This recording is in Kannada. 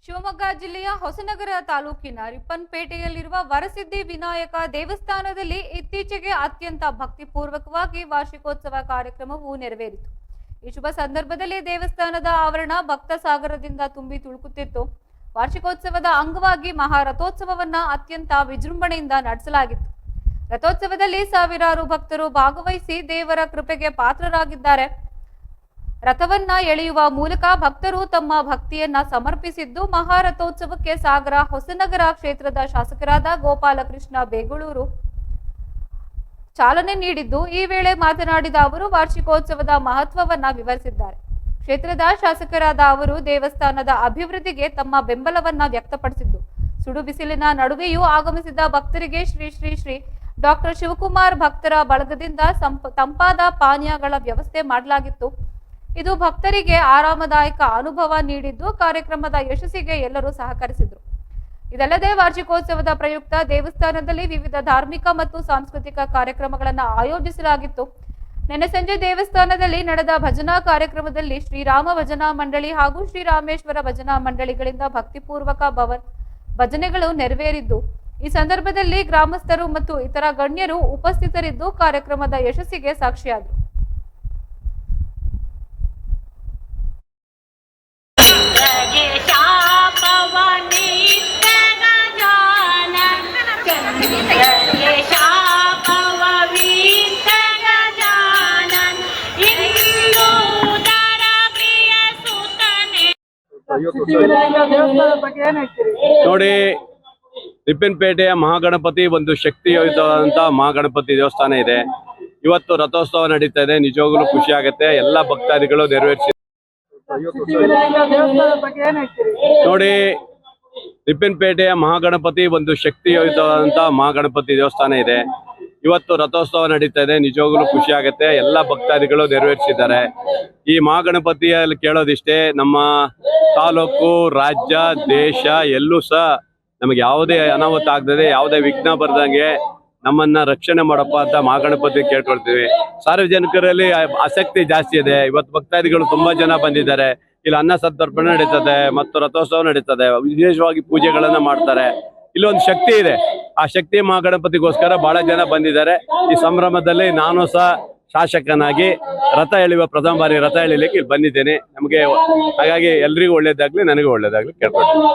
ಶಿವಮೊಗ್ಗ ಜಿಲ್ಲೆಯ ಹೊಸನಗರ ತಾಲೂಕಿನ ರಿಪ್ಪನ್ಪೇಟೆಯಲ್ಲಿರುವ ವರಸಿದ್ಧಿ ವಿನಾಯಕ ದೇವಸ್ಥಾನದಲ್ಲಿ ಇತ್ತೀಚೆಗೆ ಅತ್ಯಂತ ಭಕ್ತಿಪೂರ್ವಕವಾಗಿ ವಾರ್ಷಿಕೋತ್ಸವ ಕಾರ್ಯಕ್ರಮವು ನೆರವೇರಿತು. ಈ ಶುಭ ಸಂದರ್ಭದಲ್ಲಿ ದೇವಸ್ಥಾನದ ಆವರಣ ಭಕ್ತ ಸಾಗರದಿಂದ ತುಂಬಿ ತುಳುಕುತ್ತಿತ್ತು. ವಾರ್ಷಿಕೋತ್ಸವದ ಅಂಗವಾಗಿ ಮಹಾರಥೋತ್ಸವವನ್ನ ಅತ್ಯಂತ ವಿಜೃಂಭಣೆಯಿಂದ ನಡೆಸಲಾಗಿತ್ತು. ರಥೋತ್ಸವದಲ್ಲಿ ಸಾವಿರಾರು ಭಕ್ತರು ಭಾಗವಹಿಸಿ ದೇವರ ಕೃಪೆಗೆ ಪಾತ್ರರಾಗಿದ್ದಾರೆ. ರಥವನ್ನ ಎಳೆಯುವ ಮೂಲಕ ಭಕ್ತರು ತಮ್ಮ ಭಕ್ತಿಯನ್ನ ಸಮರ್ಪಿಸಿದ್ದು, ಮಹಾರಥೋತ್ಸವಕ್ಕೆ ಸಾಗರ ಹೊಸನಗರ ಕ್ಷೇತ್ರದ ಶಾಸಕರಾದ ಗೋಪಾಲಕೃಷ್ಣ ಬೇಗಳೂರು ಚಾಲನೆ ನೀಡಿದ್ದು, ಈ ವೇಳೆ ಮಾತನಾಡಿದ ಅವರು ವಾರ್ಷಿಕೋತ್ಸವದ ಮಹತ್ವವನ್ನ ವಿವರಿಸಿದ್ದಾರೆ. ಕ್ಷೇತ್ರದ ಶಾಸಕರಾದ ಅವರು ದೇವಸ್ಥಾನದ ಅಭಿವೃದ್ಧಿಗೆ ತಮ್ಮ ಬೆಂಬಲವನ್ನ ವ್ಯಕ್ತಪಡಿಸಿದ್ದು, ಸುಡು ಬಿಸಿಲಿನ ನಡುವೆಯೂ ಆಗಮಿಸಿದ ಭಕ್ತರಿಗೆ ಶ್ರೀ ಶ್ರೀ ಶ್ರೀ ಡಾಕ್ಟರ್ ಶಿವಕುಮಾರ್ ಭಕ್ತರ ಬಳಗದಿಂದ ತಂಪಾದ ಪಾನೀಯಗಳ ವ್ಯವಸ್ಥೆ ಮಾಡಲಾಗಿತ್ತು. ಇದು ಭಕ್ತರಿಗೆ ಆರಾಮದಾಯಕ ಅನುಭವ ನೀಡಿದ್ದು, ಕಾರ್ಯಕ್ರಮದ ಯಶಸ್ಸಿಗೆ ಎಲ್ಲರೂ ಸಹಕರಿಸಿದರು. ಇದಲ್ಲದೆ ವಾರ್ಷಿಕೋತ್ಸವದ ಪ್ರಯುಕ್ತ ದೇವಸ್ಥಾನದಲ್ಲಿ ವಿವಿಧ ಧಾರ್ಮಿಕ ಮತ್ತು ಸಾಂಸ್ಕೃತಿಕ ಕಾರ್ಯಕ್ರಮಗಳನ್ನು ಆಯೋಜಿಸಲಾಗಿತ್ತು. ನಿನ್ನೆ ಸಂಜೆ ದೇವಸ್ಥಾನದಲ್ಲಿ ನಡೆದ ಭಜನಾ ಕಾರ್ಯಕ್ರಮದಲ್ಲಿ ಶ್ರೀರಾಮ ಭಜನಾ ಮಂಡಳಿ ಹಾಗೂ ಶ್ರೀರಾಮೇಶ್ವರ ಭಜನಾ ಮಂಡಳಿಗಳಿಂದ ಭಕ್ತಿಪೂರ್ವಕ ಭಜನೆಗಳು ನೆರವೇರಿದ್ದು, ಈ ಸಂದರ್ಭದಲ್ಲಿ ಗ್ರಾಮಸ್ಥರು ಮತ್ತು ಇತರ ಗಣ್ಯರು ಉಪಸ್ಥಿತರಿದ್ದು ಕಾರ್ಯಕ್ರಮದ ಯಶಸ್ಸಿಗೆ ಸಾಕ್ಷಿಯಾದರು. ನೋಡಿ, ರಿಪ್ಪನ್ಪೇಟೆಯ ಮಹಾಗಣಪತಿ ಒಂದು ಶಕ್ತಿಯುತವಾದಂತಹ ಮಹಾಗಣಪತಿ ದೇವಸ್ಥಾನ ಇದೆ. ಇವತ್ತು ರಥೋತ್ಸವ ನಡೀತಾ ಇದೆ. ನಿಜವಾಗ್ಲೂ ಖುಷಿ ಆಗುತ್ತೆ. ಎಲ್ಲ ಭಕ್ತಾದಿಗಳು ನೆರವೇರಿಸಿ. ನೋಡಿ, ರಿಪ್ಪನ್ಪೇಟೆಯ ಮಹಾಗಣಪತಿ ಒಂದು ಶಕ್ತಿಯುತವಾದಂತಹ ಮಹಾಗಣಪತಿ ದೇವಸ್ಥಾನ ಇದೆ. ಇವತ್ತು ರಥೋತ್ಸವ ನಡೀತಾ ಇದೆ. ನಿಜವಾಗ್ಲೂ ಖುಷಿ ಆಗುತ್ತೆ. ಎಲ್ಲ ಭಕ್ತಾದಿಗಳು ನೆರವೇರಿಸಿದ್ದಾರೆ. ಈ ಮಹಾಗಣಪತಿಯಲ್ಲಿ ಕೇಳೋದಿಷ್ಟೇ, ನಮ್ಮ ತಾಲೂಕು, ರಾಜ್ಯ, ದೇಶ ಎಲ್ಲೂ ಸಹ ನಮಗೆ ಯಾವುದೇ ಅನಾಹುತ ಆಗದೆ, ಯಾವುದೇ ವಿಘ್ನ ಬರ್ದಂಗೆ ನಮ್ಮನ್ನ ರಕ್ಷಣೆ ಮಾಡಪ್ಪ ಅಂತ ಮಹಾಗಣಪತಿ ಕೇಳ್ಕೊಳ್ತೀವಿ. ಸಾರ್ವಜನಿಕರಲ್ಲಿ ಆಸಕ್ತಿ ಜಾಸ್ತಿ ಇದೆ. ಇವತ್ತು ಭಕ್ತಾದಿಗಳು ತುಂಬಾ ಜನ ಬಂದಿದ್ದಾರೆ. ಇಲ್ಲಿ ಅನ್ನ ಸಂತರ್ಪಣೆ ನಡೀತದೆ ಮತ್ತು ರಥೋತ್ಸವ ನಡೀತದೆ. ವಿಶೇಷವಾಗಿ ಪೂಜೆಗಳನ್ನ ಮಾಡ್ತಾರೆ. ಇಲ್ಲೊಂದು ಶಕ್ತಿ ಇದೆ. ಆ ಶಕ್ತಿ ಮಹಾಗಣಪತಿಗೋಸ್ಕರ ಬಹಳ ಜನ ಬಂದಿದ್ದಾರೆ. ಈ ಸಂಭ್ರಮದಲ್ಲಿ ನಾನು ಸಹ ಶಾಸಕನಾಗಿ ರಥ ಎಳೆಯುವ ಪ್ರಥಮ ಬಾರಿ ರಥ ಎಳಿಲಿಕ್ಕೆ ಇಲ್ಲಿ ಬಂದಿದ್ದೇನೆ. ನಮಗೆ ಹಾಗಾಗಿ ಎಲ್ರಿಗೂ ಒಳ್ಳೇದಾಗ್ಲಿ, ನನಗೂ ಒಳ್ಳೇದಾಗ್ಲಿ ಕೇಳ್ಕೊಳ್ತೀನಿ.